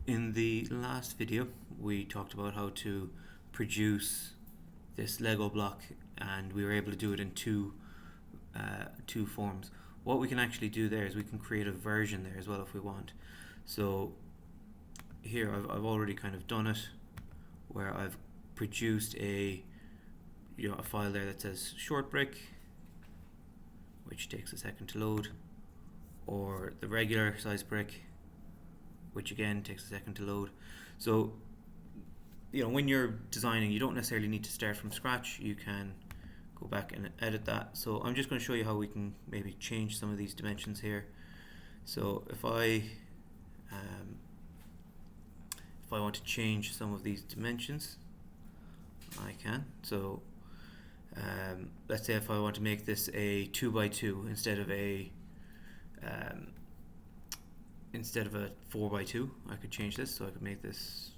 in the last video we talked about how to produce this Lego block, and we were able to do it in two forms. What we can actually do there is we can create a version there as well if we want. So here I've already kind of done it, where I've produced a file there that says short brick, which takes a second to load, or the regular size brick, which again takes a second to load. So when you're designing, you don't necessarily need to start from scratch. You can go back and edit that. So I'm just going to show you how we can maybe change some of these dimensions here. So if I want to change some of these dimensions, I can. So let's say if I want to make this a 2x2 instead of a 4x2, I could change this. So I could make this,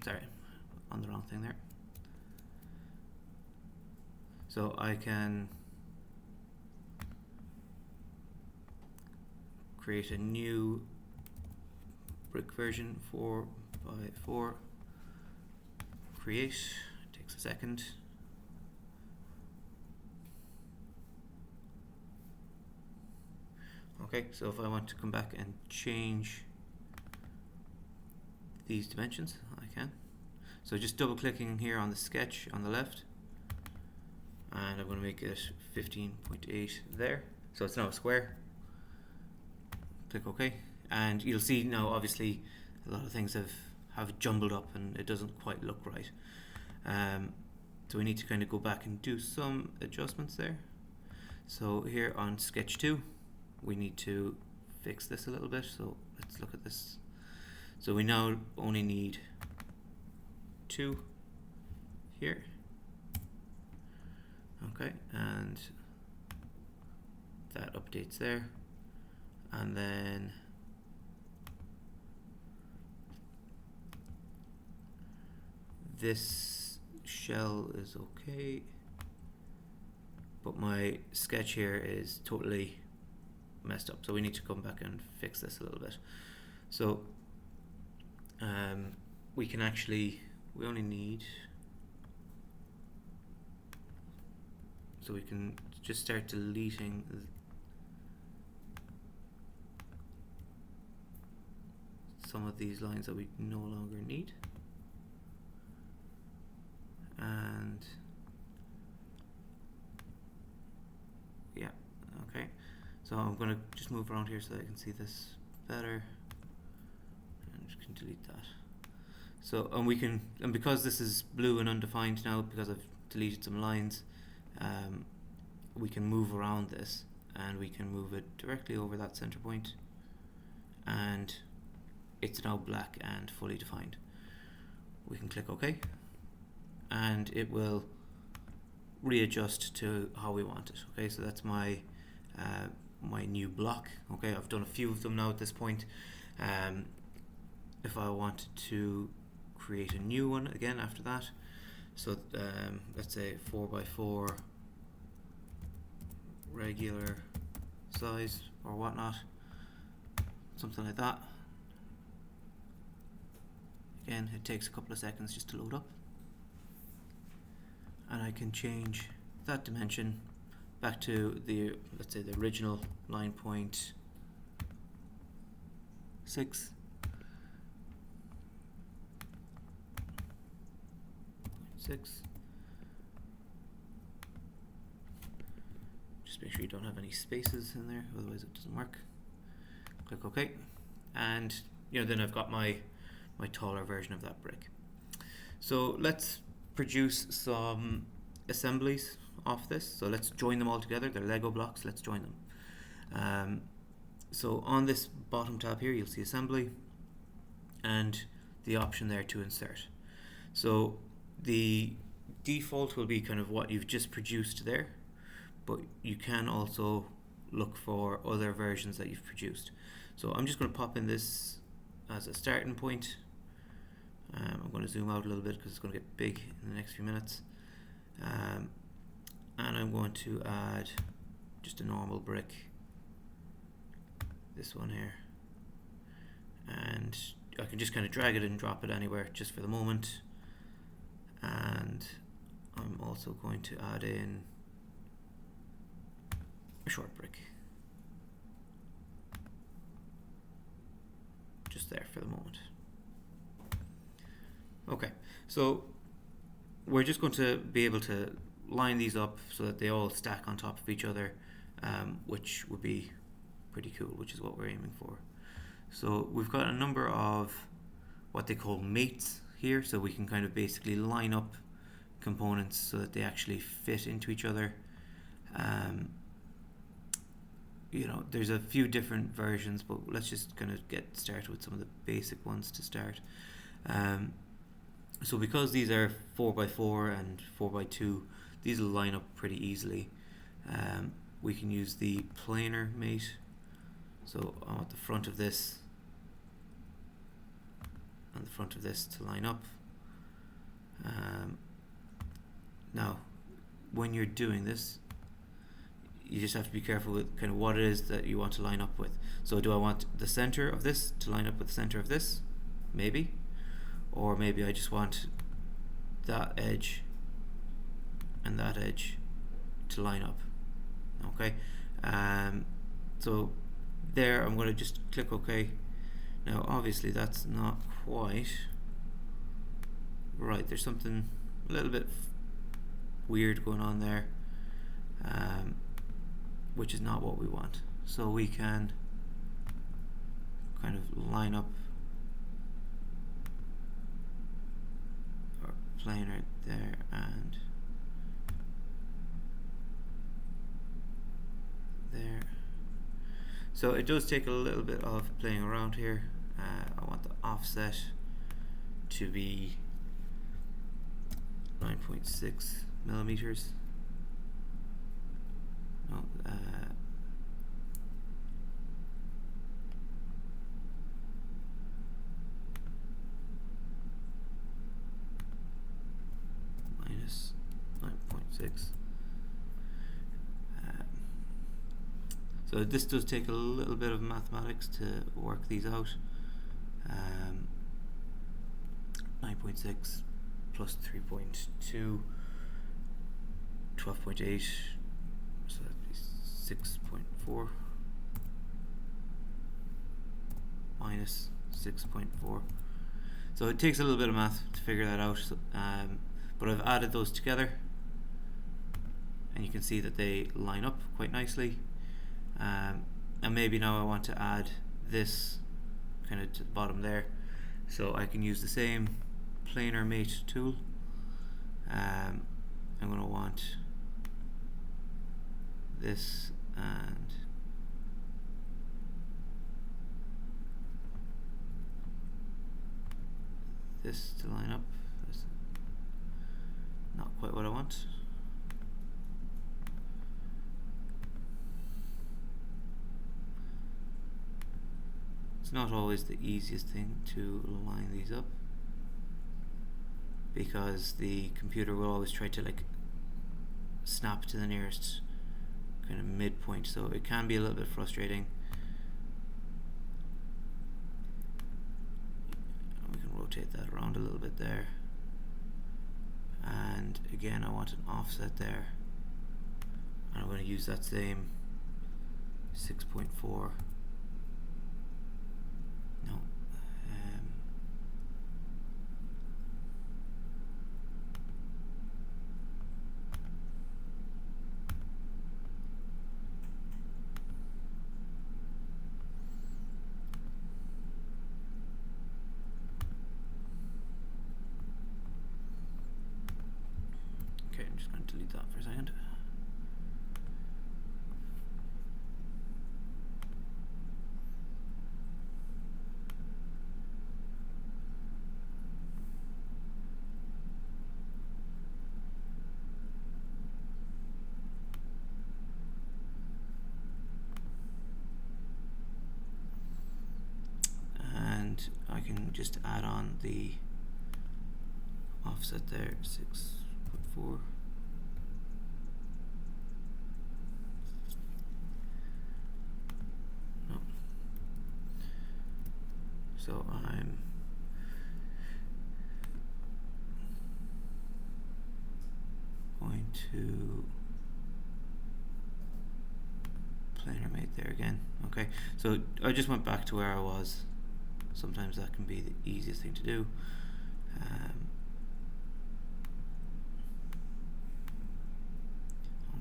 sorry, on the wrong thing there. So I can create a new brick version, 4x4, create, takes a second. Okay, so if I want to come back and change these dimensions, I can. So just double clicking here on the sketch on the left, and I'm going to make it 15.8 there. So it's now a square. Click OK, and you'll see now obviously a lot of things have jumbled up and it doesn't quite look right. So we need to kind of go back and do some adjustments there. So here on sketch 2, we need to fix this a little bit. So let's look at this. So we now only need 2 here. Okay, and that updates there. And then this shell is okay, but my sketch here is totally messed up, so we need to come back and fix this a little bit. So we can actually, we only need, so we can just start deleting some of these lines that we no longer need. And yeah, okay. So I'm going to just move around here so that I can see this better. And just can delete that. So, and we can, and because this is blue and undefined now, because I've deleted some lines, we can move around this, and we can move it directly over that center point, and it's now black and fully defined. We can click OK, and it will readjust to how we want it. Okay, so that's my my new block. Okay, I've done a few of them now at this point. If I wanted to create a new one again after that, so let's say 4x4 regular size or whatnot, something like that. Again, it takes a couple of seconds just to load up, and I can change that dimension back to the, let's say, the original 9.6. Just make sure you don't have any spaces in there, otherwise it doesn't work. Click OK, and then I've got my taller version of that brick. So let's produce some assemblies off this. So let's join them all together. They're Lego blocks. Let's join them. So on this bottom tab here, you'll see assembly and the option there to insert. So the default will be kind of what you've just produced there, but you can also look for other versions that you've produced. So I'm just going to pop in this as a starting point. I'm going to zoom out a little bit because it's going to get big in the next few minutes. And I'm going to add just a normal brick this one here, and I can just kind of drag it and drop it anywhere just for the moment. And I'm also going to add in a short brick just there for the moment. Okay, so we're just going to be able to line these up so that they all stack on top of each other, which would be pretty cool, which is what we're aiming for. So we've got a number of what they call mates here, so we can kind of basically line up components so that they actually fit into each other. You know, there's a few different versions, but let's just kind of get started with some of the basic ones to start. So because these are 4x4 and 4x2, these will line up pretty easily. We can use the planar mate. So I want the front of this and the front of this to line up. Now, when you're doing this, you just have to be careful with kind of what it is that you want to line up with. So do I want the center of this to line up with the center of this? Maybe. Or maybe I just want that edge and that edge to line up. Okay. So there, I'm going to just click OK. Now obviously that's not quite right. There's something a little bit weird going on there, which is not what we want. So we can kind of line up our planar there and there. So it does take a little bit of playing around here. I want the offset to be 9.6 millimeters. No, minus 9.6. So this does take a little bit of mathematics to work these out. 9.6 plus 3.2, 12.8, so that'd be 6.4 minus 6.4. So it takes a little bit of math to figure that out, but I've added those together and you can see that they line up quite nicely. And maybe now I want to add this kind of to the bottom there, so I can use the same planar mate tool. I'm going to want this and this to line up. That's not quite what I want. It's not always the easiest thing to line these up, because the computer will always try to like snap to the nearest kind of midpoint, so it can be a little bit frustrating. We can rotate that around a little bit there, and again I want an offset there, and I'm going to use that same 6.4. No. Okay, I'm just going to delete that for a second. I can just add on the offset there, 6.4. No, So I'm going to planar mate there again. Okay, so I just went back to where I was. Sometimes that can be the easiest thing to do.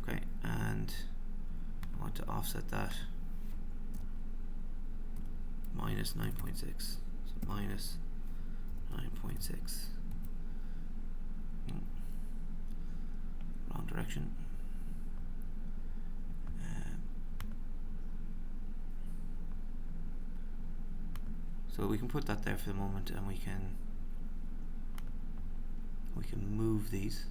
Okay, and I want to offset that minus 9.6. So minus 9.6. Wrong direction. So we can put that there for the moment, and we can move these.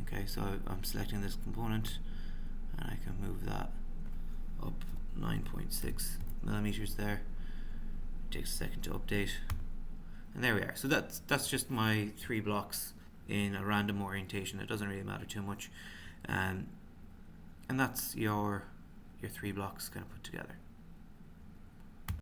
Okay, so I'm selecting this component, and I can move that up 9.6 millimeters there. It takes a second to update. And there we are. So that's just my 3 blocks in a random orientation. It doesn't really matter too much. And that's your 3 blocks kind of put together.